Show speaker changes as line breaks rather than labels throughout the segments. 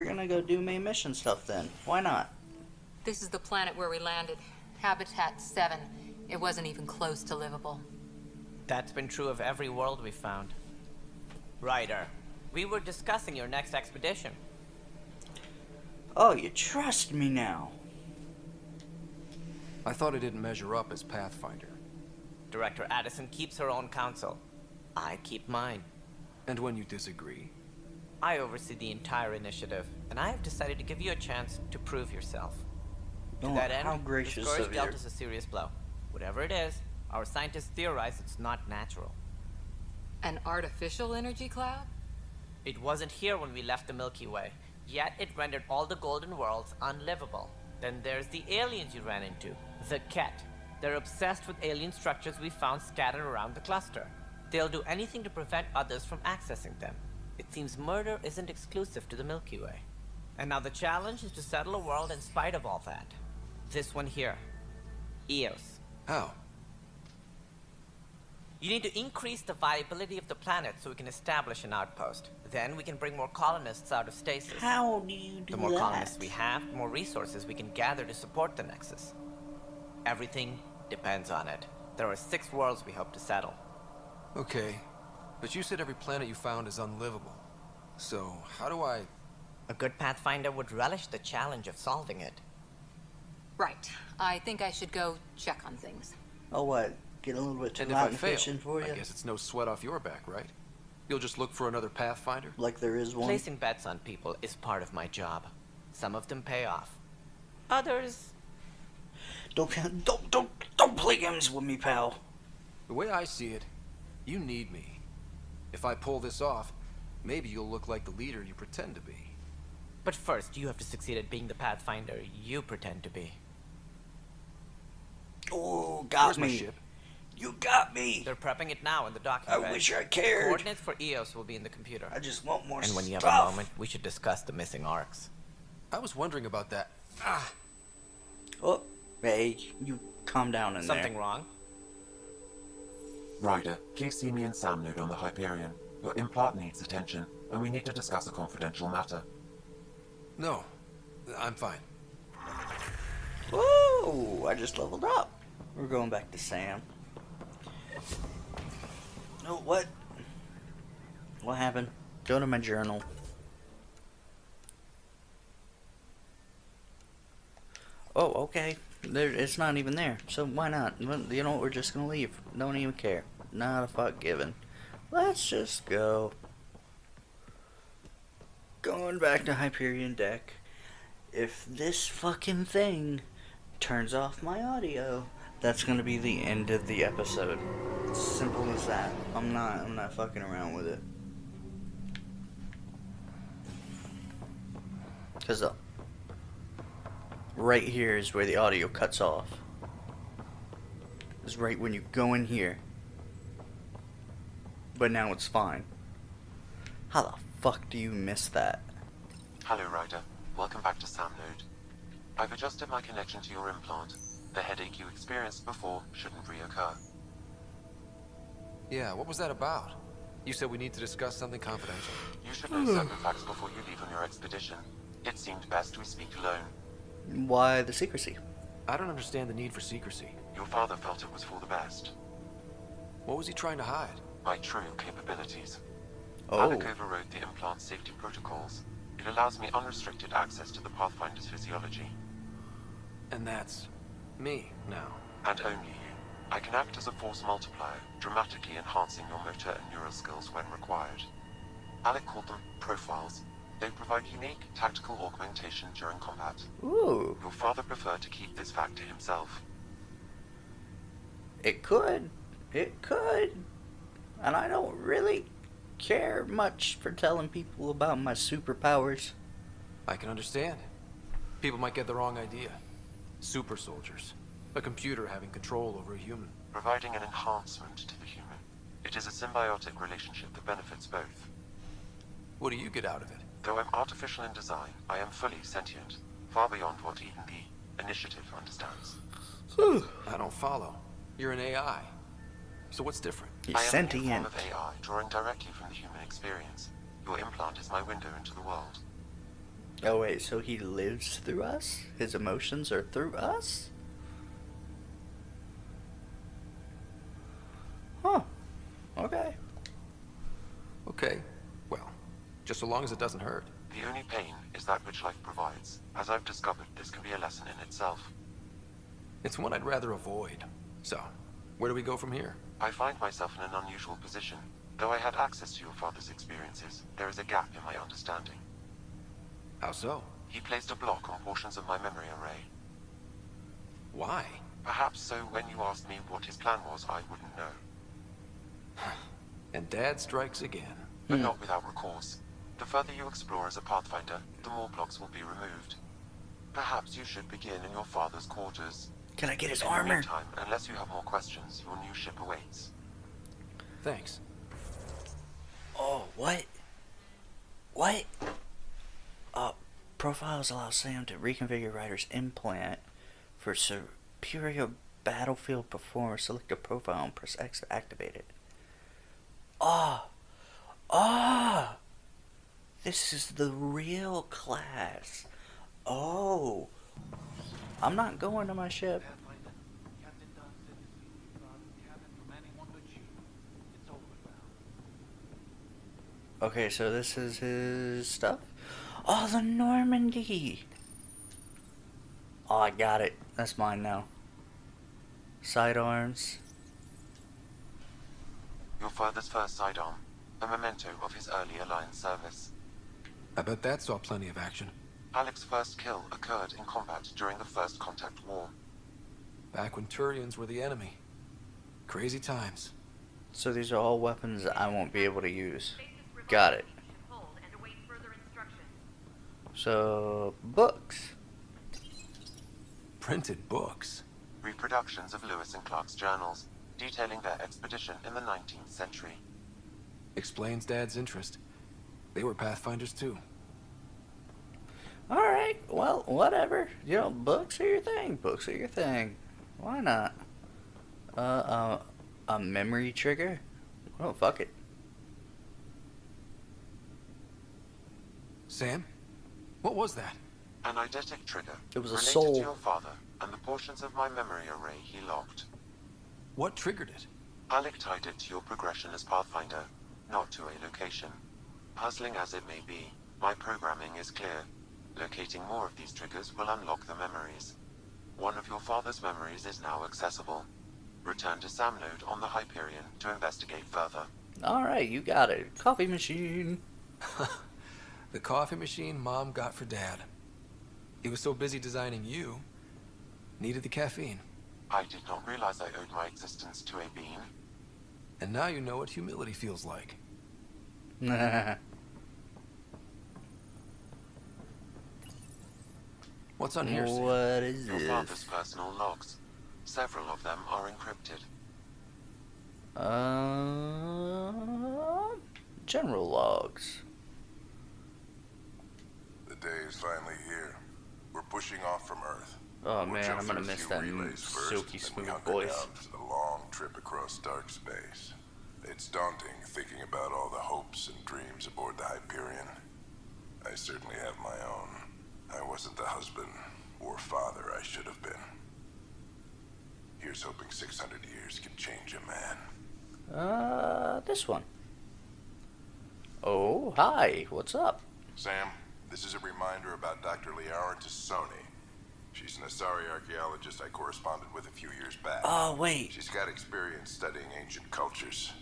We're gonna go do main mission stuff then. Why not?
This is the planet where we landed. Habitat 7. It wasn't even close to livable.
That's been true of every world we've found. Ryder, we were discussing your next expedition.
Oh, you trust me now.
I thought it didn't measure up as Pathfinder.
Director Addison keeps her own counsel. I keep mine.
And when you disagree?
I oversee the entire initiative, and I have decided to give you a chance to prove yourself. To
Oh,
that end,
how
the
gracious
scourge
of
dealt
you.
us a serious blow. Whatever it is, our scientists theorize it's not natural.
An artificial energy cloud?
It wasn't here when we left the Milky Way, yet it rendered all the golden worlds unlivable. Then there's the aliens you ran into, the Ket. They're obsessed with alien structures we found scattered around the cluster. They'll do anything to prevent others from accessing them. It seems murder isn't exclusive to the Milky Way. And now the challenge is to settle a world in spite of all that. This one here. Eos.
How?
You need to increase the viability of the planet so we can establish an outpost. Then we can bring more colonists out of stasis.
How do you do
The more
that?
colonists we have, the more resources we can gather to support the Nexus. Everything depends on it. There are 6 worlds we hope to settle.
Okay. But you said every planet you found is unlivable. So, how do I...
A good Pathfinder would relish the challenge of solving it.
Right. I think I should go check on things.
Oh, what? Get a little bit too
And if
hot
I
and
fail,
fishing for
I
you?
guess it's no sweat off your back, right? You'll just look for another Pathfinder?
Like there is one?
Placing bets on people is part of my job. Some of them pay off. Others...
Don't play games with me, pal.
The way I see it, you need me. If I pull this off, maybe you'll look like the leader you pretend to be.
But first, you have to succeed at being the Pathfinder you pretend to be.
Oh, got
Where's
me.
my ship?
You got me.
They're prepping it now in the docking
I
bay.
wish I cared.
Coordinates for Eos will be in the computer.
I just want more
And when you have
stuff.
a moment, we should discuss the missing arcs.
I was wondering about that. Ah!
Oh, hey, you calm down in
Something
there.
wrong?
Ryder, please see me and Sam Node on the Hyperion. Your implant needs attention, and we need to discuss a confidential matter.
No, I'm fine.
Whoa, I just leveled up. We're going back to Sam. No, what? What happened? Go to my journal. Oh, okay. It's not even there. So why not? You know what? We're just gonna leave. Don't even care. Not a fuck given. Let's just go. Going back to Hyperion deck. If this fucking thing turns off my audio, that's gonna be the end of the episode. Simple as that. I'm not fucking around with it. Cause right here is where the audio cuts off. It's right when you go in here. But now it's fine. How the fuck do you miss that?
Hello, Ryder. Welcome back to Sam Node. I've adjusted my connection to your implant. The headache you experienced before shouldn't reoccur.
Yeah, what was that about? You said we need to discuss something confidential.
You should know certain facts before you leave on your expedition. It seemed best we speak alone.
Why the secrecy?
I don't understand the need for secrecy.
Your father felt it was for the best.
What was he trying to hide?
My true capabilities.
Oh.
Alec overrode the implant safety protocols. It allows me unrestricted access to the Pathfinder's physiology.
And that's me now.
And only you. I can act as a force multiplier, dramatically enhancing your motor and neural skills when required. Alec called them profiles. They provide unique tactical augmentation during combat.
Ooh.
Your father preferred to keep this fact to himself.
It could. It could. And I don't really care much for telling people about my superpowers.
I can understand. People might get the wrong idea. Super soldiers. A computer having control over a human.
Providing an enhancement to the human. It is a symbiotic relationship that benefits both.
What do you get out of it?
Though I'm artificial in design, I am fully sentient, far beyond what even the Initiative understands.
I don't follow. You're an AI. So what's different?
He's
I am a new
sentient.
form of AI, drawing directly from the human experience. Your implant is my window into the world.
Oh wait, so he lives through us? His emotions are through us? Huh. Okay.
Okay, well, just so long as it doesn't hurt.
The only pain is that which life provides. As I've discovered, this can be a lesson in itself.
It's one I'd rather avoid. So, where do we go from here?
I find myself in an unusual position. Though I had access to your father's experiences, there is a gap in my understanding.
How so?
He placed a block on portions of my memory array.
Why?
Perhaps so when you asked me what his plan was, I wouldn't know.
And Dad strikes again.
But not without recourse. The further you explore as a Pathfinder, the more blocks will be removed. Perhaps you should begin in your father's quarters.
Can I get his
In the
armor?
meantime, unless you have more questions, your new ship awaits.
Thanks.
Oh, what? What? Profiles allow Sam to reconfigure Ryder's implant for superior battlefield performance. Select a profile and press X to activate it. This is the real class. Oh. I'm not going to my ship. Okay, so this is his stuff. Oh, the Normandy. Oh, I got it. That's mine now. Sidearms.
Your father's first sidearm, a memento of his early Alliance service.
I bet that saw plenty of action.
Alec's first kill occurred in combat during the First Contact War.
Back when Turians were the enemy. Crazy times.
So these are all weapons that I won't be able to use. Got it. So, books.
Printed books.
Reproductions of Lewis and Clark's journals, detailing their expedition in the 19th century.
Explains Dad's interest. They were Pathfinders too.
Alright, well, whatever. You know, books are your thing. Books are your thing. Why not? A memory trigger? Oh, fuck it.
Sam? What was that?
An eidetic trigger,
It was a
related
soul.
to your father, and the portions of my memory array he locked.
What triggered it?
Alec tied it to your progression as Pathfinder, not to a location. Puzzling as it may be, my programming is clear. Locating more of these triggers will unlock the memories. One of your father's memories is now accessible. Return to Sam Node on the Hyperion to investigate further.
Alright, you got it. Coffee machine.
The coffee machine Mom got for Dad. He was so busy designing you, needed the caffeine.
I did not realize I owed my existence to a bean.
And now you know what humility feels like. What's on here, Sam?
What is
Your father's
this?
personal logs. Several of them are encrypted.
General logs.
The day is finally here. We're pushing off from Earth.
Oh
We'll
man,
jump
I'm gonna
through a
miss
few
that
relays first,
silky
then we
smooth
hunker
voice.
down to the long trip across dark space. It's daunting thinking about all the hopes and dreams aboard the Hyperion. I certainly have my own. I wasn't the husband or father I should have been. Here's hoping 600 years can change a man.
This one. Oh, hi. What's up?
Sam, this is a reminder about Dr. Liara Tassoni. She's an Asari archaeologist I corresponded with a few years back.
Oh, wait.
She's got experience studying ancient cultures.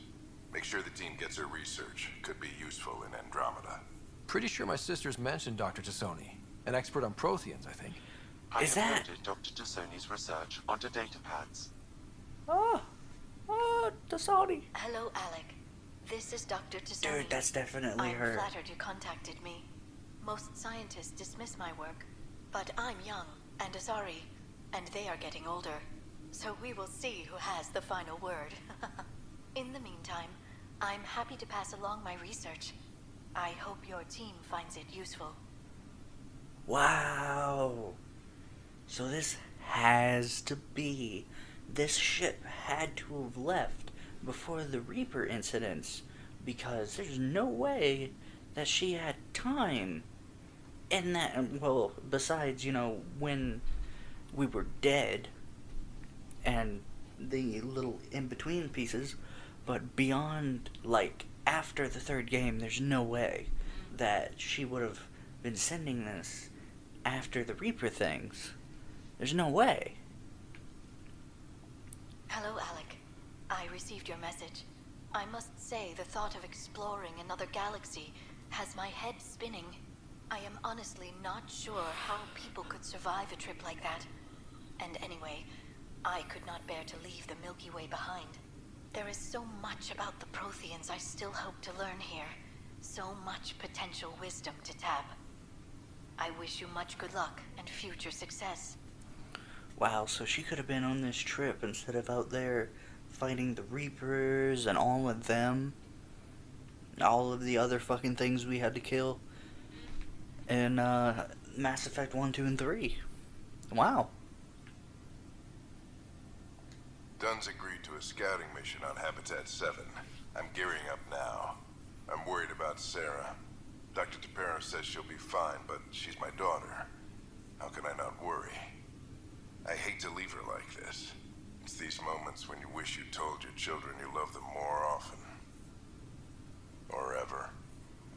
Make sure the team gets her research. Could be useful in Andromeda.
Pretty sure my sisters mentioned Dr. Tassoni. An expert on Protheans, I think.
I
Is that-
uploaded Dr. Tassoni's research onto datapads.
Oh, Dasani.
Hello, Alec. This is Dr. Tassoni.
Dude, that's definitely
I'm
her.
flattered you contacted me. Most scientists dismiss my work, but I'm young and Asari, and they are getting older. So we will see who has the final word. In the meantime, I'm happy to pass along my research. I hope your team finds it useful.
Wow. So this has to be. This ship had to have left before the Reaper incidents, because there's no way that she had time And that, well, besides, when we were dead and the little in-between pieces, but beyond, like, after the third game, there's no way that she would have been sending this after the Reaper things. There's no way.
Hello, Alec. I received your message. I must say, the thought of exploring another galaxy has my head spinning. I am honestly not sure how people could survive a trip like that. And anyway, I could not bear to leave the Milky Way behind. There is so much about the Protheans I still hope to learn here. So much potential wisdom to tap. I wish you much good luck and future success.
Wow, so she could have been on this trip instead of out there fighting the Reapers and all of them. All of the other fucking things we had to kill in Mass Effect 1, 2, and 3. Wow.
Dunn's agreed to a scouting mission on Habitat 7. I'm gearing up now. I'm worried about Sarah. Dr. Tapero says she'll be fine, but she's my daughter. How can I not worry? I hate to leave her like this. It's these moments when you wish you told your children you love them more often. Or ever.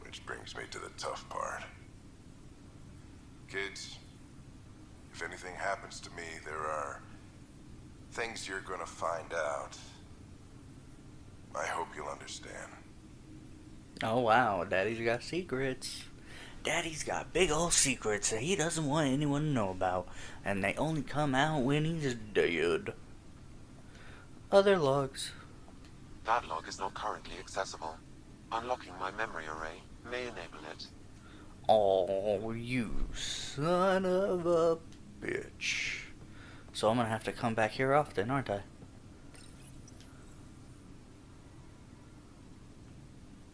Which brings me to the tough part. Kids, if anything happens to me, there are things you're gonna find out. I hope you'll understand.
Oh wow, Daddy's got secrets. Daddy's got big old secrets that he doesn't want anyone to know about, and they only come out when he's dead. Other logs.
That log is not currently accessible. Unlocking my memory array may enable it.
Oh, you son of a bitch. So I'm gonna have to come back here often, aren't I?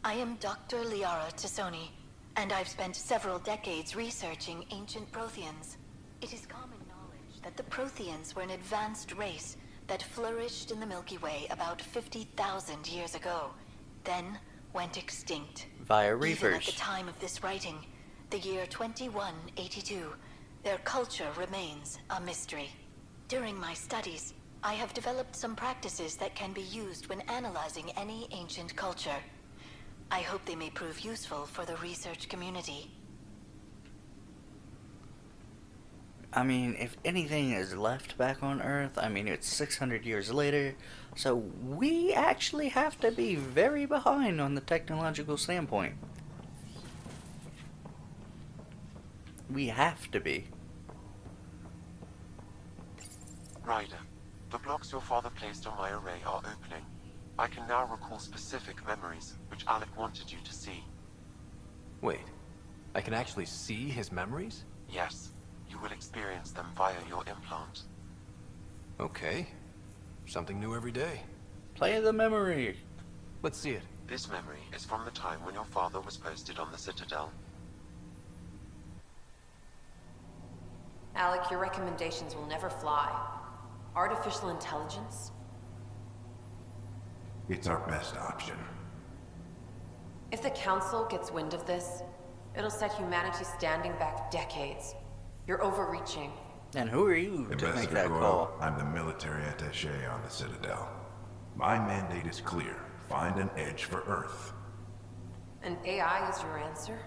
I am Dr. Liara Tassoni, and I've spent several decades researching ancient Protheans. It is common knowledge that the Protheans were an advanced race that flourished in the Milky Way about 50,000 years ago, then went extinct.
Via
Even
Reapers.
at the time of this writing, the year 2182, their culture remains a mystery. During my studies, I have developed some practices that can be used when analyzing any ancient culture. I hope they may prove useful for the research community.
I mean, if anything is left back on Earth, I mean, it's 600 years later, so we actually have to be very behind on the technological standpoint. We have to be.
Ryder, the blocks your father placed on my array are opening. I can now recall specific memories, which Alec wanted you to see.
Wait, I can actually see his memories?
Yes, you will experience them via your implant.
Okay. Something new every day.
Play the memory.
Let's see it.
This memory is from the time when your father was posted on the Citadel.
Alec, your recommendations will never fly. Artificial intelligence?
It's our best option.
If the Council gets wind of this, it'll set humanity standing back decades. You're overreaching.
And who are you to make that call?
I'm the military attaché on the Citadel. My mandate is clear. Find an edge for Earth.
And AI is your answer?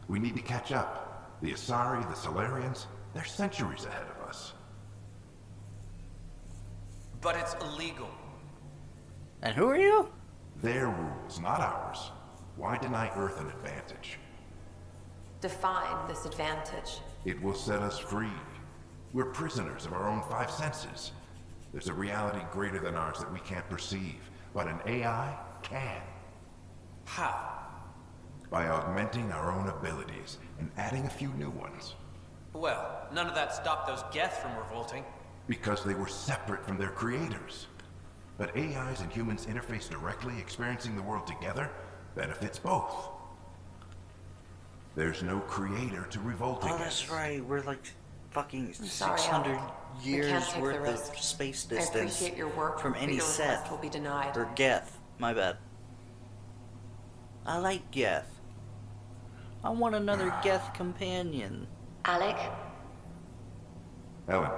We need to catch up. The Asari, the Solarians, they're centuries ahead of us.
But it's illegal.
And who are you?
Their rules, not ours. Why deny Earth an advantage?
Define this advantage.
It will set us free. We're prisoners of our own five senses. There's a reality greater than ours that we can't perceive, but an AI can.
How?
By augmenting our own abilities and adding a few new ones.
Well, none of that stopped those Geth from revolting.
Because they were separate from their creators. But AIs and humans interface directly, experiencing the world together, benefits both. There's no creator to revolt
Oh,
against.
that's right. We're like fucking
sorry,
600
Alec. We
years
can't take the
worth
risk.
of space
I
distance
appreciate your work,
from
but
any
your
set.
request will be denied.
Or Geth. My bad. I like Geth. I want another Geth companion.
Alec,
Ellen,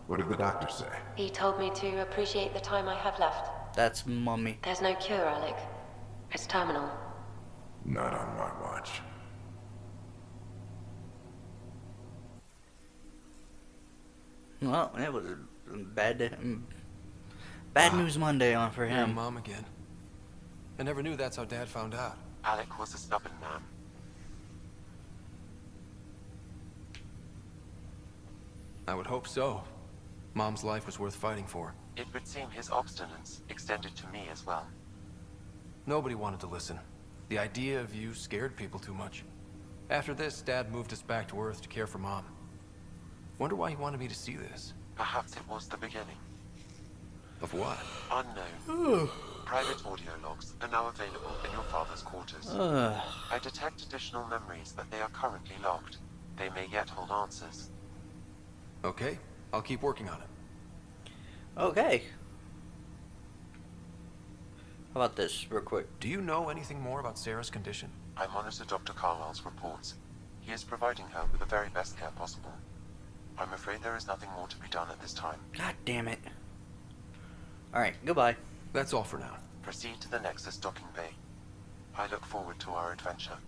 what did the doctor say?
he told me to appreciate the time I have left.
That's Mummy.
There's no cure, Alec. It's terminal.
Not on my watch.
Well, it was a bad news Monday on for
Your
him.
mom again. I never knew that's how Dad found out.
Alec was a stubborn man.
I would hope so. Mom's life was worth fighting for.
It would seem his obstinance extended to me as well.
Nobody wanted to listen. The idea of you scared people too much. After this, Dad moved us back to Earth to care for Mom. Wonder why he wanted me to see this.
Perhaps it was the beginning.
Of what?
Unknown. Private audio logs are now available in your father's quarters. I detect additional memories, but they are currently locked. They may yet hold answers.
Okay, I'll keep working on it.
Okay. How about this, real quick?
Do you know anything more about Sarah's condition?
I monitor Dr. Carlisle's reports. He is providing her with the very best care possible. I'm afraid there is nothing more to be done at this time.
God damn it. Alright, goodbye.
That's all for now.
Proceed to the Nexus docking bay. I look forward to our adventure.